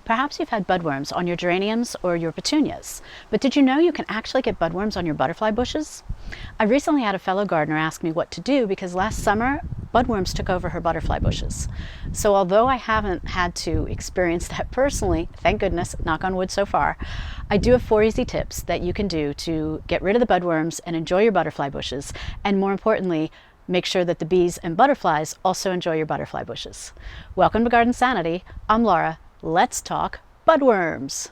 Perhaps you've had budworms on your geraniums or your petunias, but did you know you can actually get budworms on your butterfly bushes? I recently had a fellow gardener ask me what to do because last summer budworms took over her butterfly bushes. So although I haven't had to experience that personally, thank goodness, knock on wood so far, I do have 4 easy tips that you can do to get rid of the budworms and enjoy your butterfly bushes, and more importantly, make sure that the bees and butterflies also enjoy your butterfly bushes. Welcome to Garden Sanity. I'm Laura. Let's talk budworms.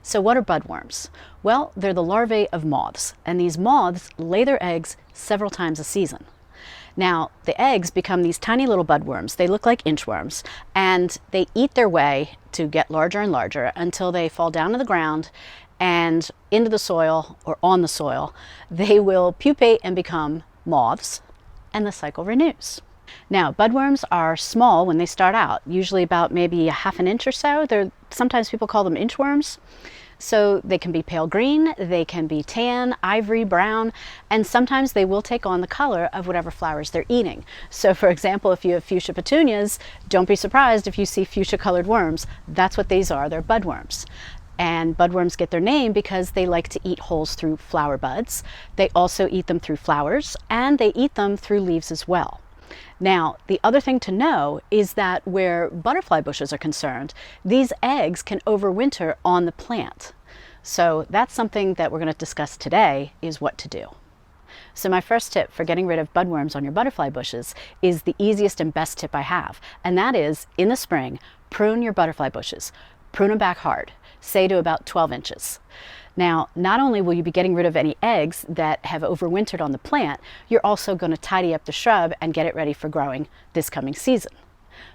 So what are budworms? Well, they're the larvae of moths, and these moths lay their eggs several times a season. Now, the eggs become these tiny little budworms. They look like inchworms, and they eat their way to get larger and larger until they fall down to the ground and into the soil or on the soil. They will pupate and become moths, and the cycle renews. Now, budworms are small when they start out, usually about maybe a half an inch or so. Sometimes people call them inchworms. So they can be pale green, they can be tan, ivory, brown, and sometimes they will take on the color of whatever flowers they're eating. So for example, if you have fuchsia petunias, don't be surprised if you see fuchsia colored worms. That's what these are, they're budworms. And budworms get their name because they like to eat holes through flower buds. They also eat them through flowers, and they eat them through leaves as well. Now, the other thing to know is that where butterfly bushes are concerned, these eggs can overwinter on the plant. So that's something that we're going to discuss today, is what to do. So my first tip for getting rid of budworms on your butterfly bushes is the easiest and best tip I have, and that is, in the spring, prune your butterfly bushes. Prune them back hard, say to about 12 inches. Now, not only will you be getting rid of any eggs that have overwintered on the plant, you're also going to tidy up the shrub and get it ready for growing this coming season.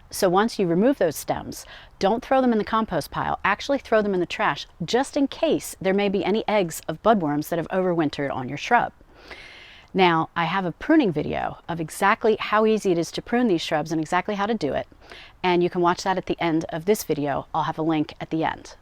So once you remove those stems, don't throw them in the compost pile, actually throw them in the trash, just in case there may be any eggs of budworms that have overwintered on your shrub. Now, I have a pruning video of exactly how easy it is to prune these shrubs and exactly how to do it, and you can watch that at the end of this video. I'll have a link at the end.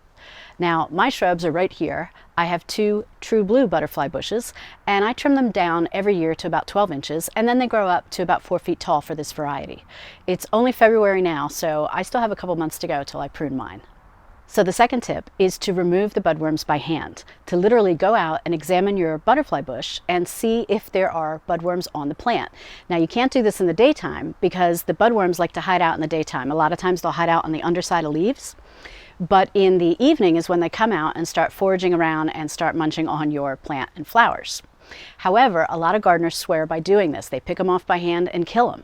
Now, my shrubs are right here. I have 2 true blue butterfly bushes, and I trim them down every year to about 12 inches, and then they grow up to about 4 feet tall for this variety. It's only February now, so I still have a couple months to go till I prune mine. So the second tip is to remove the budworms by hand, to literally go out and examine your butterfly bush and see if there are budworms on the plant. Now, you can't do this in the daytime because the budworms like to hide out in the daytime. A lot of times they'll hide out on the underside of leaves. But in the evening is when they come out and start foraging around and start munching on your plant and flowers. However, a lot of gardeners swear by doing this. They pick them off by hand and kill them.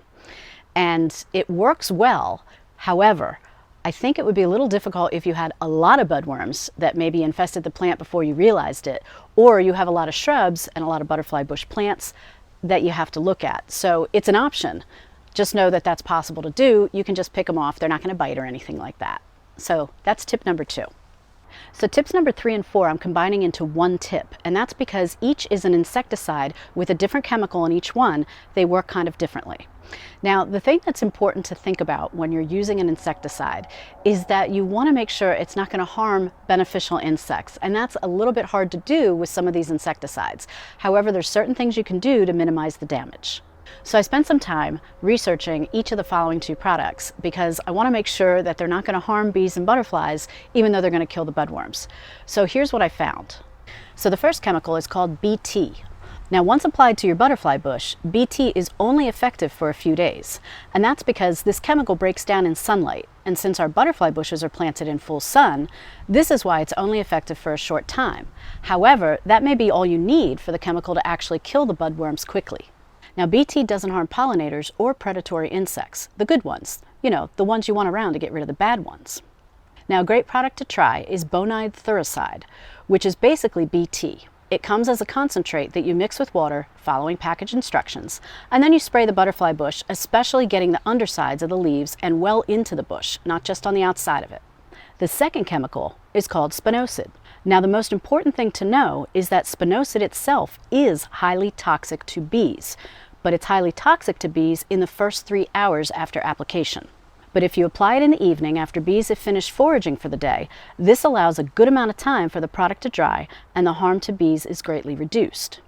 And it works well. However, I think it would be a little difficult if you had a lot of budworms that maybe infested the plant before you realized it, or you have a lot of shrubs and a lot of butterfly bush plants that you have to look at. So it's an option. Just know that that's possible to do. You can just pick them off. They're not going to bite or anything like that. So that's tip number 2. So tips number 3 and 4 I'm combining into one tip, and that's because each is an insecticide with a different chemical in each one. They work kind of differently. Now, the thing that's important to think about when you're using an insecticide is that you want to make sure it's not going to harm beneficial insects, and that's a little bit hard to do with some of these insecticides. However, there's certain things you can do to minimize the damage. So I spent some time researching each of the following 2 products because I want to make sure that they're not going to harm bees and butterflies, even though they're going to kill the budworms. So here's what I found. So the first chemical is called BT. Now, once applied to your butterfly bush, BT is only effective for a few days, and that's because this chemical breaks down in sunlight, and since our butterfly bushes are planted in full sun, this is why it's only effective for a short time. However, that may be all you need for the chemical to actually kill the budworms quickly. Now, BT doesn't harm pollinators or predatory insects, the good ones, the ones you want around to get rid of the bad ones. Now, a great product to try is Bonide Thuricide, which is basically BT. It comes as a concentrate that you mix with water following package instructions, and then you spray the butterfly bush, especially getting the undersides of the leaves and well into the bush, not just on the outside of it. The second chemical is called Spinosad. Now, the most important thing to know is that Spinosad itself is highly toxic to bees, but it's highly toxic to bees in the first 3 hours after application. But if you apply it in the evening after bees have finished foraging for the day, this allows a good amount of time for the product to dry, and the harm to bees is greatly reduced.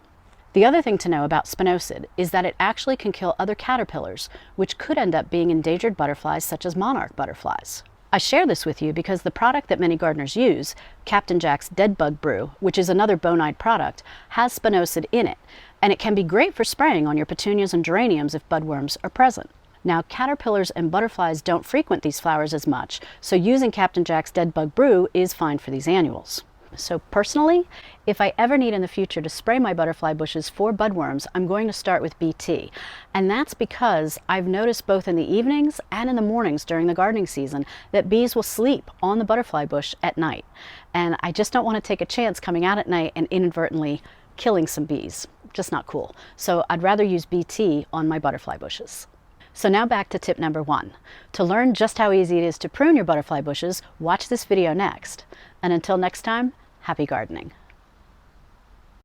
The other thing to know about Spinosad is that it actually can kill other caterpillars, which could end up being endangered butterflies such as monarch butterflies. I share this with you because the product that many gardeners use, Captain Jack's Dead Bug Brew, which is another Bonide product, has Spinosad in it, and it can be great for spraying on your petunias and geraniums if budworms are present. Now, caterpillars and butterflies don't frequent these flowers as much, so using Captain Jack's Dead Bug Brew is fine for these annuals. So personally, if I ever need in the future to spray my butterfly bushes for budworms, I'm going to start with BT. And that's because I've noticed both in the evenings and in the mornings during the gardening season that bees will sleep on the butterfly bush at night. And I just don't want to take a chance coming out at night and inadvertently killing some bees. Just not cool. So I'd rather use BT on my butterfly bushes. So now back to tip number 1. To learn just how easy it is to prune your butterfly bushes, watch this video next. And until next time, happy gardening.